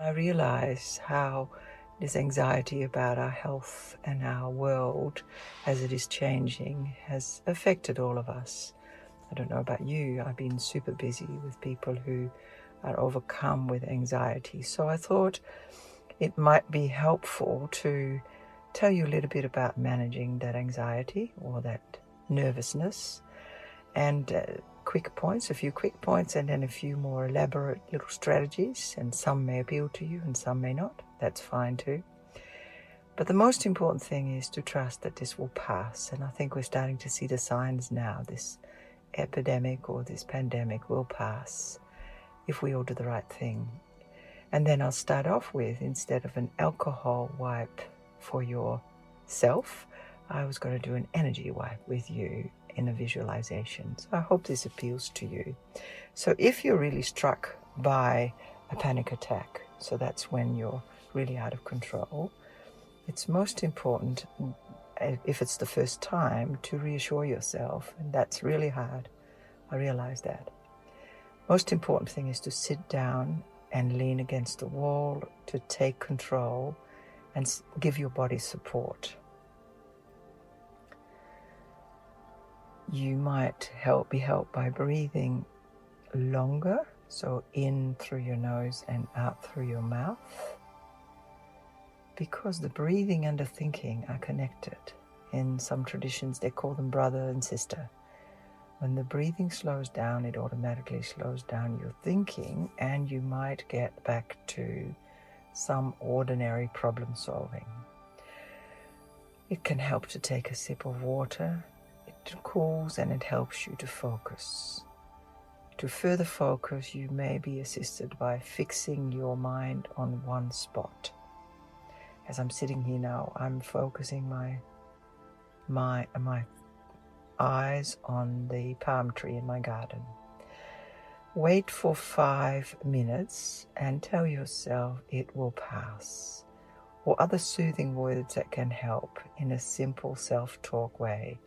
I realize how this anxiety about our health and our world as it is changing has affected all of us. I don't know about you, I've been super busy with people who are overcome with anxiety. So I thought it might be helpful to tell you a little bit about managing that anxiety or that nervousness, and a few quick points, and then a few more elaborate little strategies. And some may appeal to you and some may not. That's fine too. But the most important thing is to trust that this will pass. And I think we're starting to see the signs now. This epidemic or this pandemic will pass if we all do the right thing. And then I'll start off with, instead of an alcohol wipe for yourself, I was going to do an energy wipe with you in a visualization. So I hope this appeals to you. So if you're really struck by a panic attack, so that's when you're really out of control, it's most important, if it's the first time, to reassure yourself. And that's really hard. I realize that. Most important thing is to sit down and lean against the wall, to take control and give your body support. You might be helped by breathing longer, so in through your nose and out through your mouth, because the breathing and the thinking are connected. In some traditions, they call them brother and sister. When the breathing slows down, it automatically slows down your thinking, and you might get back to some ordinary problem solving. It can help to take a sip of water. It cools and it helps you to focus. To further focus, you may be assisted by fixing your mind on one spot. As I'm sitting here now, I'm focusing my eyes on the palm tree in my garden. Wait for 5 minutes and tell yourself it will pass, or other soothing words that can help in a simple self-talk way,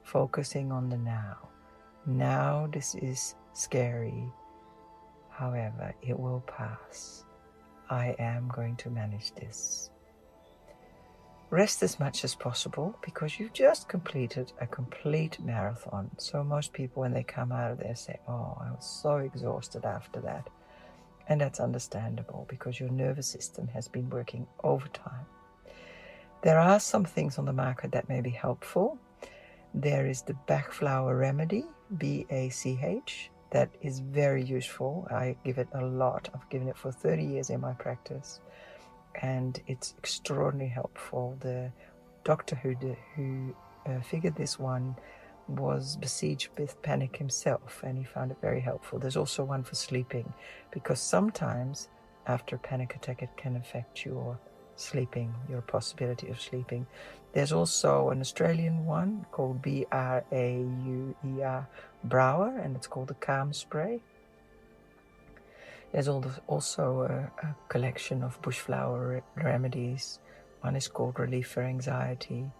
focusing on the now. Now this is scary, however, it will pass. I am going to manage this. Rest as much as possible, because you've just completed a complete marathon. So most people, when they come out of there, say, oh, I was so exhausted after that. And that's understandable, because your nervous system has been working overtime. There are some things on the market that may be helpful. There is the Bach flower remedy, BACH, that is very useful. I give it a lot. I've given it for 30 years in my practice. And it's extraordinarily helpful. The doctor who figured this one was besieged with panic himself, and he found it very helpful. There's also one for sleeping, because sometimes after a panic attack it can affect your sleeping, your possibility of sleeping. There's also an Australian one called BRAUER, Brower, and it's called the Calm Spray. There's also a collection of bushflower remedies. One is called Relief for Anxiety.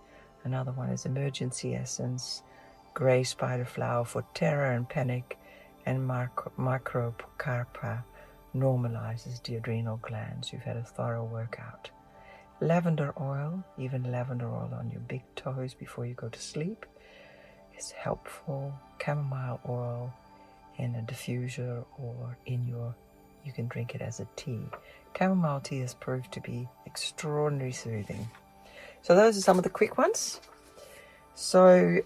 Another one is Emergency Essence, Grey Spider Flower for Terror and Panic, and Microcarpa normalizes the adrenal glands. You've had a thorough workout. Lavender oil, even lavender oil on your big toes before you go to sleep, is helpful. Chamomile oil in a diffuser or you can drink it as a tea. Chamomile tea has proved to be extraordinarily soothing. So those are some of the quick ones. So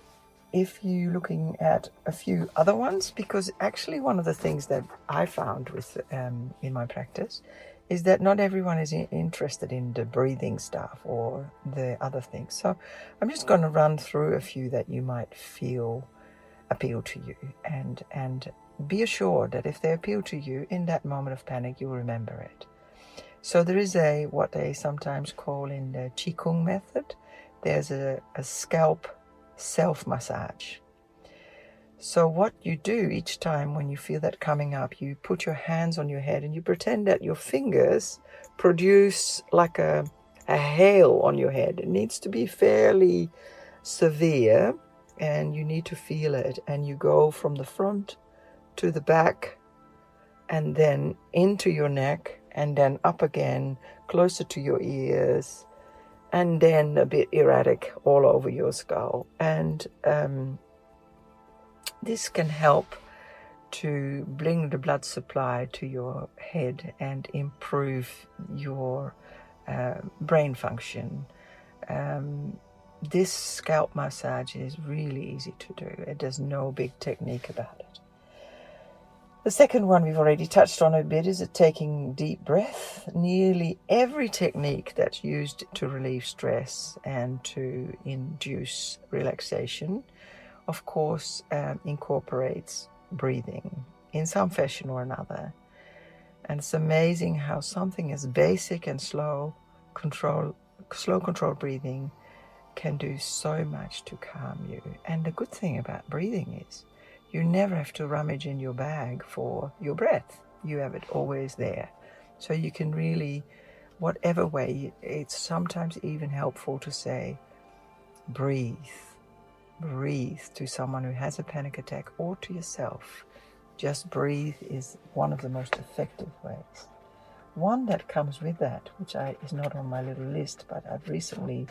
if you're looking at a few other ones, because actually one of the things that I found with in my practice is that not everyone is interested in the breathing stuff or the other things. So I'm just going to run through a few that you might feel appeal to you, and be assured that if they appeal to you in that moment of panic, you'll remember it. So there is what they sometimes call in the Qigong method, there's a scalp self-massage. So what you do each time when you feel that coming up, you put your hands on your head and you pretend that your fingers produce like a hail on your head. It needs to be fairly severe, and you need to feel it. And you go from the front to the back and then into your neck and then up again, closer to your ears, and then a bit erratic all over your skull. And this can help to bring the blood supply to your head and improve your brain function. This scalp massage is really easy to do. There's no big technique about it. The second one we've already touched on a bit is taking deep breath. Nearly every technique that's used to relieve stress and to induce relaxation, of course, incorporates breathing in some fashion or another. And it's amazing how something as basic and slow controlled breathing can do so much to calm you. And the good thing about breathing is you never have to rummage in your bag for your breath. You have it always there. So you can really, whatever way, it's sometimes even helpful to say, breathe to someone who has a panic attack or to yourself. Just breathe is one of the most effective ways. One that comes with that, which is not on my little list, but I've recently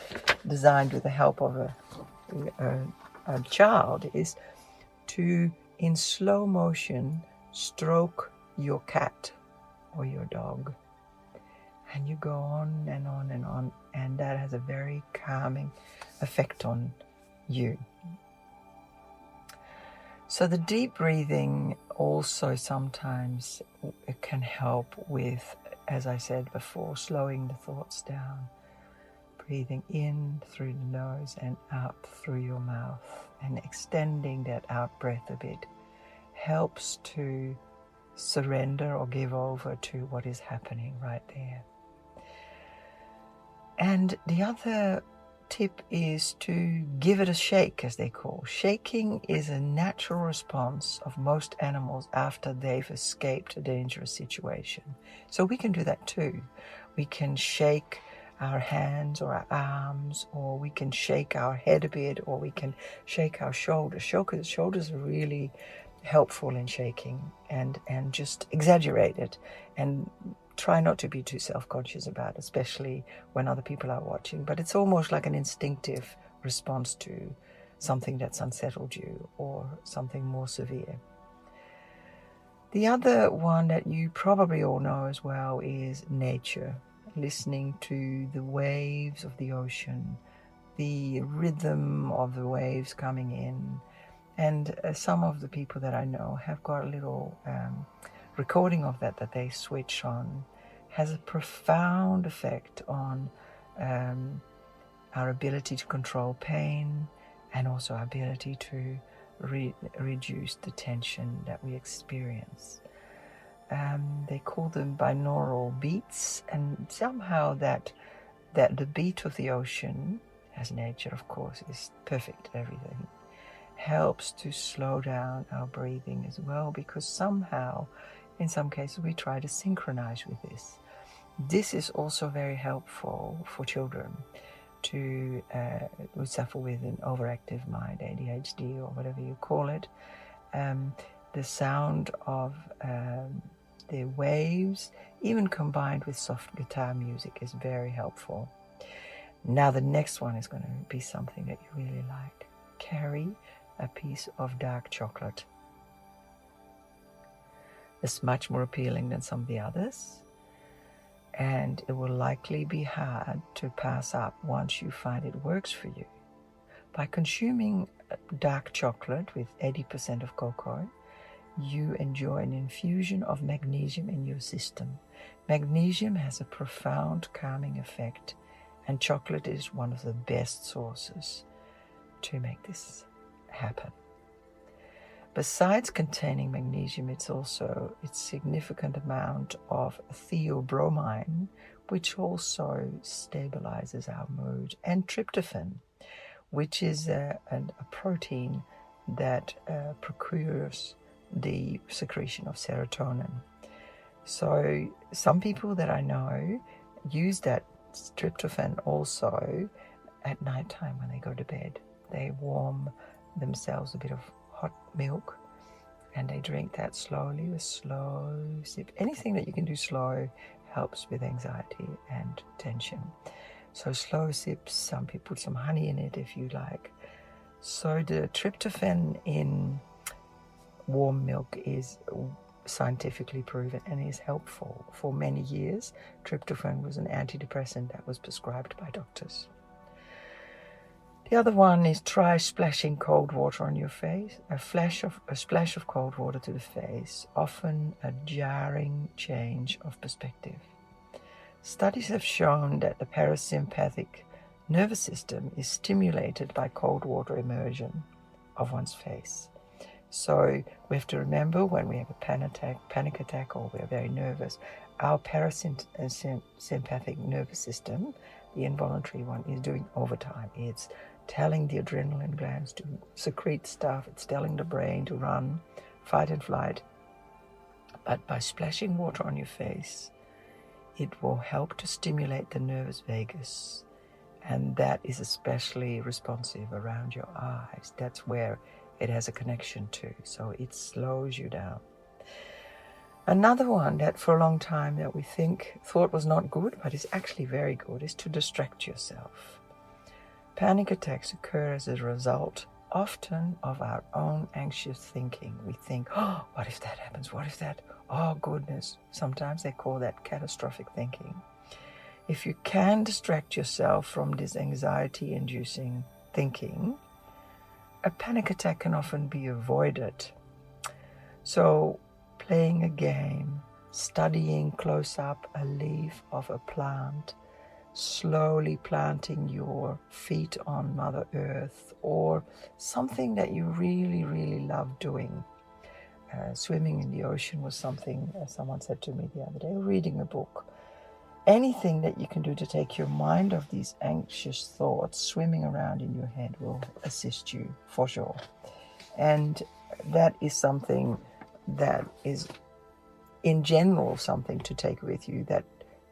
designed with the help of a child, is to, in slow motion, stroke your cat or your dog. And you go on and on and on, and that has a very calming effect on you. So the deep breathing also sometimes it can help with, as I said before, slowing the thoughts down. Breathing in through the nose and out through your mouth, and extending that out breath a bit helps to surrender or give over to what is happening right there. And the other tip is to give it a shake, as they call. Shaking is a natural response of most animals after they've escaped a dangerous situation. So we can do that too. We can shake our hands or our arms, or we can shake our head a bit, or we can shake our shoulders. Shoulders are really helpful in shaking, and just exaggerate it and try not to be too self-conscious about it, especially when other people are watching. But it's almost like an instinctive response to something that's unsettled you or something more severe. The other one that you probably all know as well is nature. Listening to the waves of the ocean, the rhythm of the waves coming in. And some of the people that I know have got a little recording of that they switch on. Has a profound effect on our ability to control pain, and also our ability to reduce the tension that we experience. They call them binaural beats, and somehow that the beat of the ocean, as nature of course is perfect at everything, helps to slow down our breathing as well, because somehow in some cases we try to synchronize with this. This is also very helpful for children who suffer with an overactive mind, ADHD or whatever you call it. The sound of the waves, even combined with soft guitar music, is very helpful. Now the next one is going to be something that you really like. Carry a piece of dark chocolate. It's much more appealing than some of the others, and it will likely be hard to pass up once you find it works for you. By consuming dark chocolate with 80% of cocoa, you enjoy an infusion of magnesium in your system. Magnesium has a profound calming effect, and chocolate is one of the best sources to make this happen. Besides containing magnesium, it's also its significant amount of theobromine, which also stabilizes our mood, and tryptophan, which is a protein that procures the secretion of serotonin. So some people that I know use that tryptophan also at nighttime when they go to bed. They warm themselves a bit of hot milk and they drink that slowly, a slow sip. Anything that you can do slow helps with anxiety and tension. So slow sips, some people put some honey in it if you like. So the tryptophan in warm milk is scientifically proven and is helpful. For many years, tryptophan was an antidepressant that was prescribed by doctors. The other one is try splashing cold water on your face. A splash of cold water to the face, often a jarring change of perspective. Studies have shown that the parasympathetic nervous system is stimulated by cold water immersion of one's face. So we have to remember when we have a panic attack, or we're very nervous, our parasympathetic nervous system, the involuntary one, is doing overtime. It's telling the adrenaline glands to secrete stuff. It's telling the brain to run, fight and flight. But by splashing water on your face, it will help to stimulate the nervus vagus. And that is especially responsive around your eyes. That's where it has a connection to. So it slows you down. Another one that for a long time that we thought was not good, but is actually very good, is to distract yourself. Panic attacks occur as a result often of our own anxious thinking. We think, oh, what if that happens? What if that? Oh, goodness. Sometimes they call that catastrophic thinking. If you can distract yourself from this anxiety-inducing thinking, a panic attack can often be avoided. So, playing a game, studying close up a leaf of a plant, slowly planting your feet on Mother Earth, or something that you really, really love doing. Swimming in the ocean was something, someone said to me the other day, reading a book. Anything that you can do to take your mind off these anxious thoughts swimming around in your head will assist you for sure. And that is something that is, in general, something to take with you, that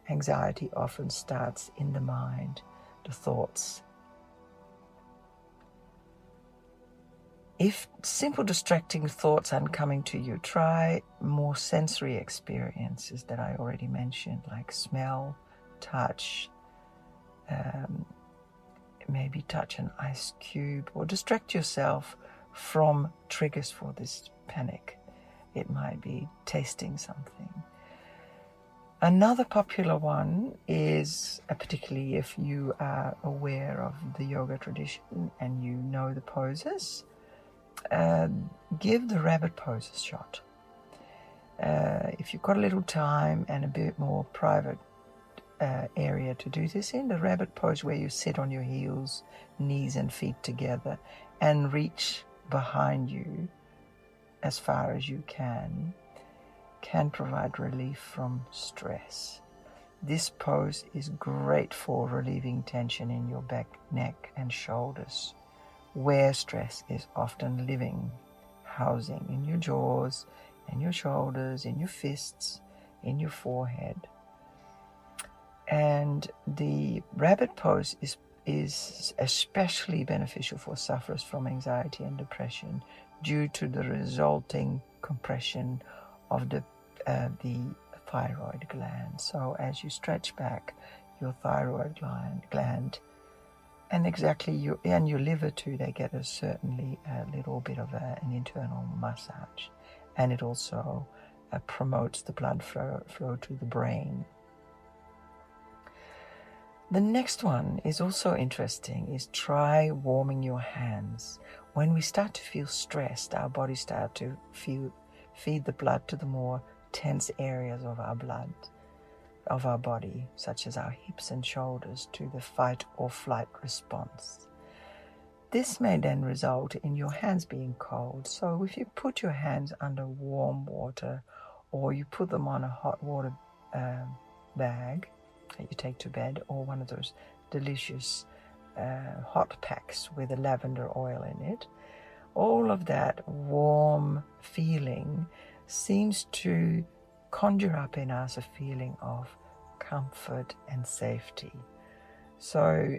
anxiety often starts in the mind, the thoughts. If simple distracting thoughts aren't coming to you, try more sensory experiences that I already mentioned, like smell, touch, maybe touch an ice cube, or distract yourself from triggers for this panic. It might be tasting something. Another popular one is, particularly if you are aware of the yoga tradition and you know the poses, give the rabbit pose a shot. If you've got a little time and a bit more private area to do this in, the rabbit pose, where you sit on your heels, knees and feet together, and reach behind you as far as you can provide relief from stress. This pose is great for relieving tension in your back, neck and shoulders, where stress is often living, housing in your jaws, in your shoulders, in your fists, in your forehead. And the rabbit pose is especially beneficial for sufferers from anxiety and depression due to the resulting compression of the thyroid gland. So as you stretch back your thyroid gland, and exactly your liver too, they get certainly a little bit of an internal massage, and it also promotes the blood flow to the brain. The next one is also interesting, is try warming your hands. When we start to feel stressed, our bodies start to feed the blood to the more tense areas of our body, such as our hips and shoulders, to the fight or flight response. This may then result in your hands being cold. So if you put your hands under warm water, or you put them on a hot water bag that you take to bed, or one of those delicious hot packs with a lavender oil in it, all of that warm feeling seems to conjure up in us a feeling of comfort and safety. So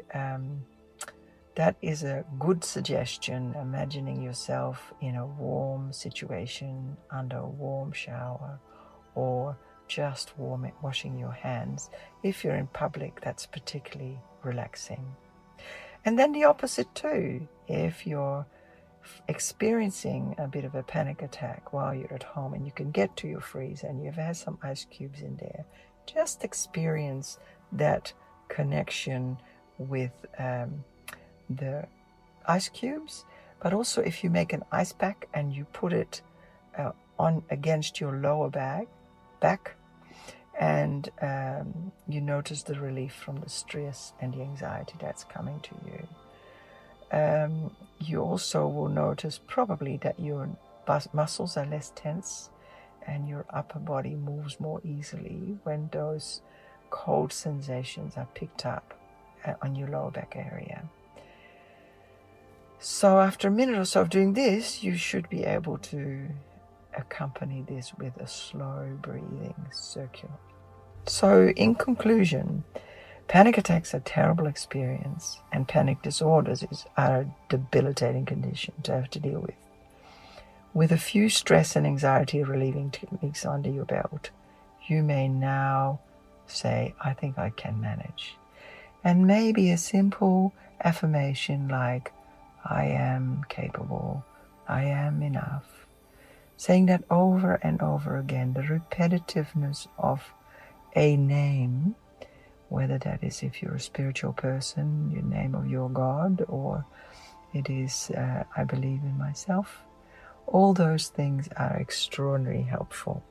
that is a good suggestion, imagining yourself in a warm situation, under a warm shower, or just washing your hands. If you're in public, that's particularly relaxing. And then the opposite too. If you're experiencing a bit of a panic attack while you're at home and you can get to your freezer and you've had some ice cubes in there, just experience that connection with the ice cubes. But also if you make an ice pack and you put it on against your lower back, and you notice the relief from the stress and the anxiety that's coming to you. You also will notice probably that your muscles are less tense and your upper body moves more easily when those cold sensations are picked up on your lower back area. So after a minute or so of doing this, you should be able to accompany this with a slow breathing circular. So in conclusion, panic attacks are a terrible experience, and panic disorders are a debilitating condition to have to deal with. With a few stress and anxiety relieving techniques under your belt, you may now say, I think I can manage. And maybe a simple affirmation like, I am capable, I am enough. Saying that over and over again, the repetitiveness of a name, whether that is if you're a spiritual person, your name of your God, or it is, I believe in myself. All those things are extraordinarily helpful.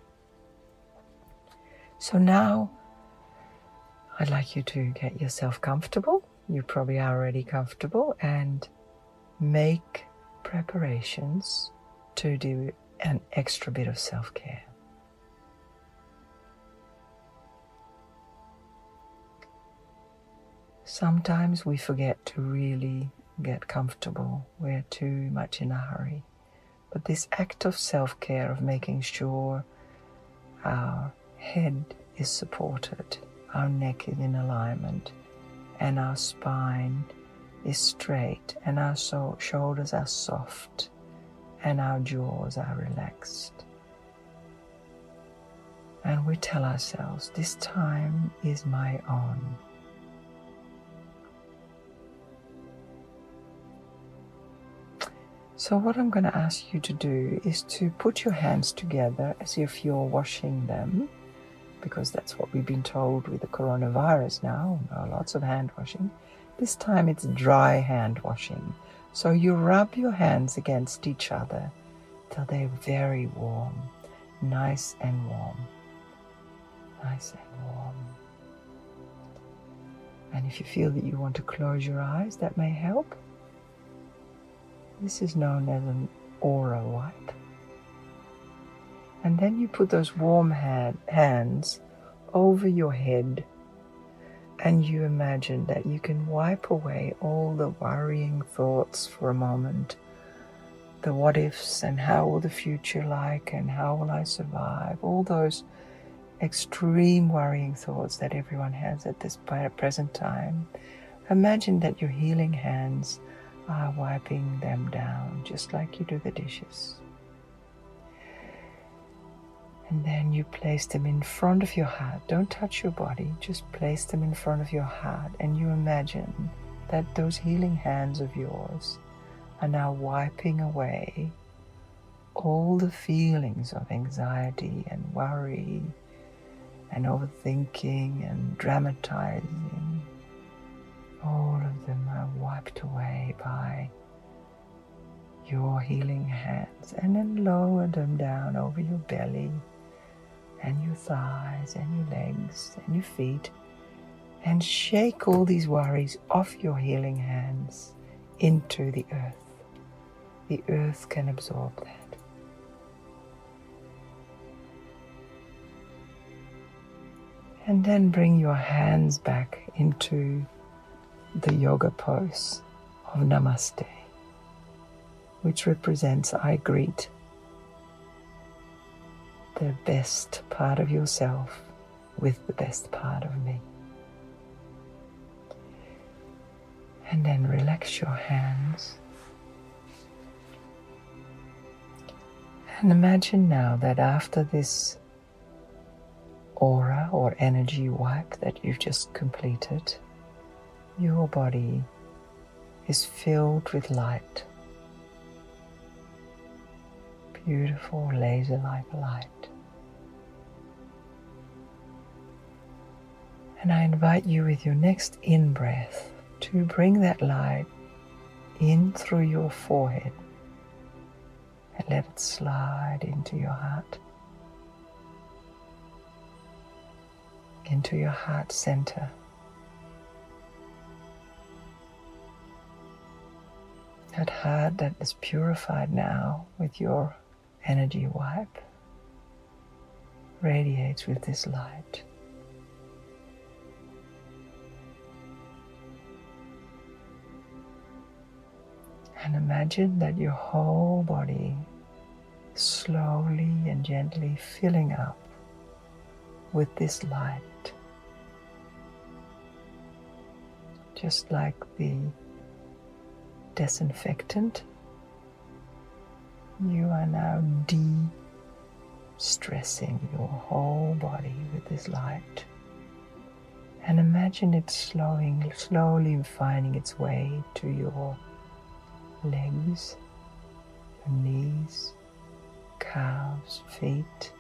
So now I'd like you to get yourself comfortable. You probably are already comfortable, and make preparations to do an extra bit of self-care. Sometimes we forget to really get comfortable. We're too much in a hurry. But this act of self-care, of making sure our head is supported, our neck is in alignment, and our spine is straight, and our shoulders are soft, and our jaws are relaxed. And we tell ourselves, this time is my own. So what I'm going to ask you to do is to put your hands together as if you're washing them, because that's what we've been told with the coronavirus now, lots of hand washing. This time it's dry hand washing. So you rub your hands against each other till they're very warm, nice and warm, nice and warm. And if you feel that you want to close your eyes, that may help. This is known as an aura wipe. And then you put those warm hands over your head, and you imagine that you can wipe away all the worrying thoughts for a moment. The what ifs, and how will the future like, and how will I survive? All those extreme worrying thoughts that everyone has at this present time. Imagine that your healing hands are wiping them down, just like you do the dishes. And then you place them in front of your heart. Don't touch your body, just place them in front of your heart, and you imagine that those healing hands of yours are now wiping away all the feelings of anxiety and worry and overthinking and dramatizing. All of them are wiped away by your healing hands, and then lower them down over your belly and your thighs and your legs and your feet, and shake all these worries off your healing hands into the earth. The earth can absorb that. And then bring your hands back into the yoga pose of Namaste, which represents I greet the best part of yourself with the best part of me. And then relax your hands. And imagine now that after this aura or energy wipe that you've just completed, your body is filled with light. Beautiful laser-like light. And I invite you with your next in-breath to bring that light in through your forehead and let it slide into your heart, into your heart center. That heart that is purified now with your energy wipe radiates with this light. And imagine that your whole body is slowly and gently filling up with this light. Just like the disinfectant, you are now de-stressing your whole body with this light. And imagine it slowly finding its way to your legs, your knees, calves, feet,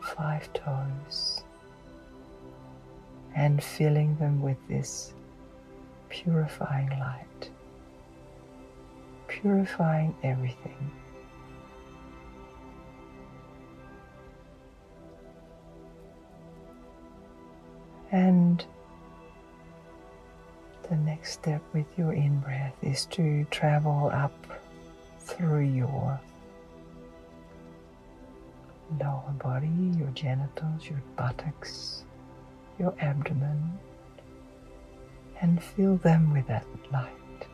5 toes, and filling them with this purifying light, purifying everything. And the next step with your in-breath is to travel up through your lower body, your genitals, your buttocks, your abdomen, and fill them with that light,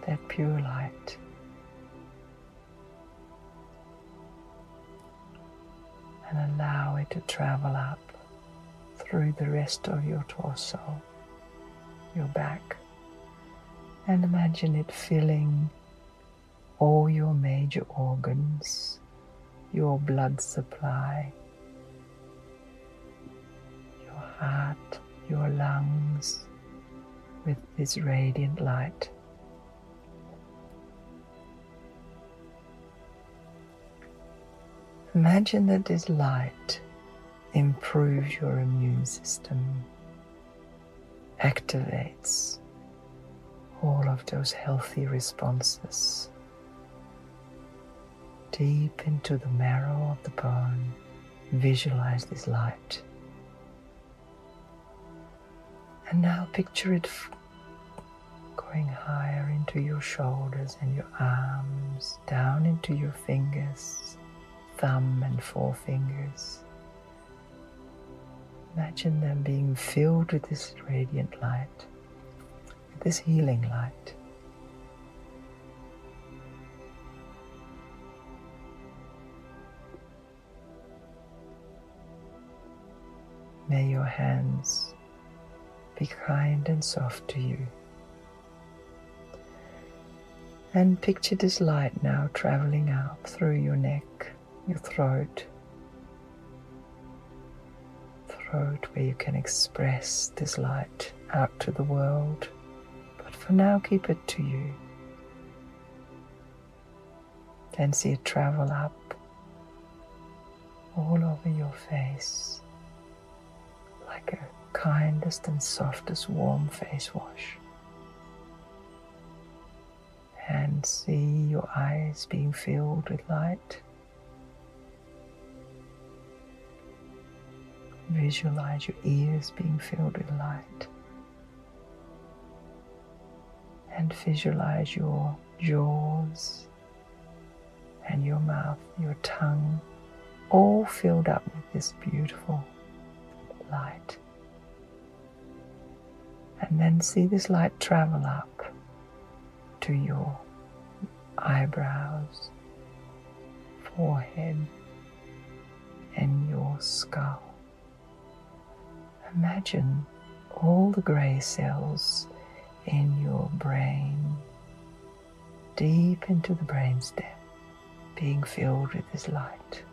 that pure light. And allow it to travel up through the rest of your torso, your back, and imagine it filling all your major organs, your blood supply, your heart, your lungs, with this radiant light. Imagine that this light improves your immune system, activates all of those healthy responses deep into the marrow of the bone. Visualize this light. And now picture it going higher into your shoulders and your arms, down into your fingers, thumb and forefingers. Imagine them being filled with this radiant light, with this healing light. May your hands be kind and soft to you. And picture this light now traveling up through your neck, your throat, where you can express this light out to the world. But for now, keep it to you. Then see it travel up all over your face, like a kindest and softest warm face wash. And see your eyes being filled with light. Visualize your ears being filled with light. And visualize your jaws and your mouth, your tongue, all filled up with this beautiful light. And then see this light travel up to your eyebrows, forehead, and your skull. Imagine all the gray cells in your brain, deep into the brainstem, being filled with this light.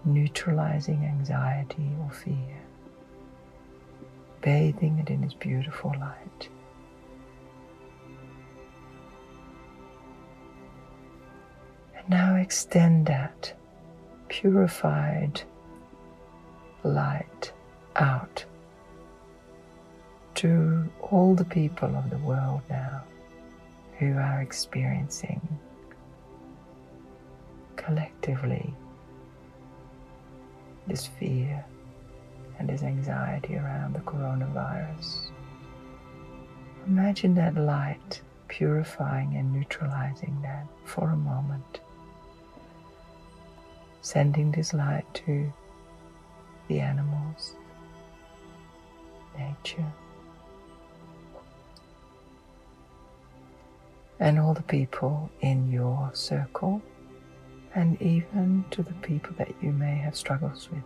neutralizing anxiety or fear, bathing it in its beautiful light. And now extend that purified light out to all the people of the world now who are experiencing collectively this fear and this anxiety around the coronavirus. Imagine that light purifying and neutralizing that for a moment, sending this light to the animals, nature, and all the people in your circle, and even to the people that you may have struggles with.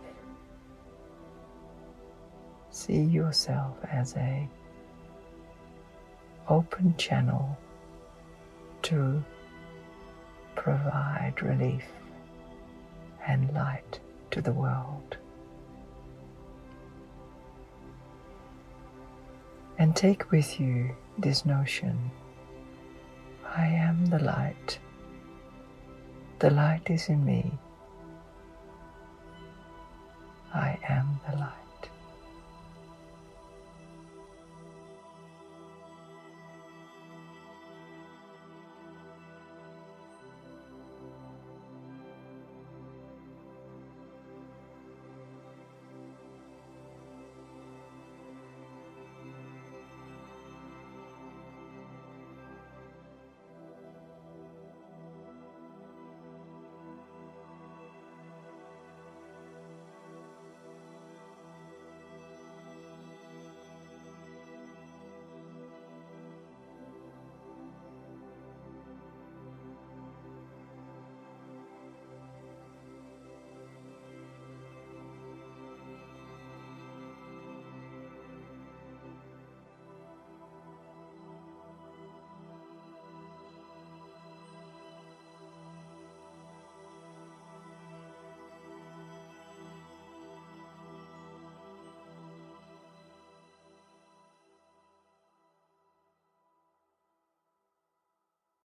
See yourself as an open channel to provide relief and light to the world. And take with you this notion: I am the light. The light is in me. I am the light.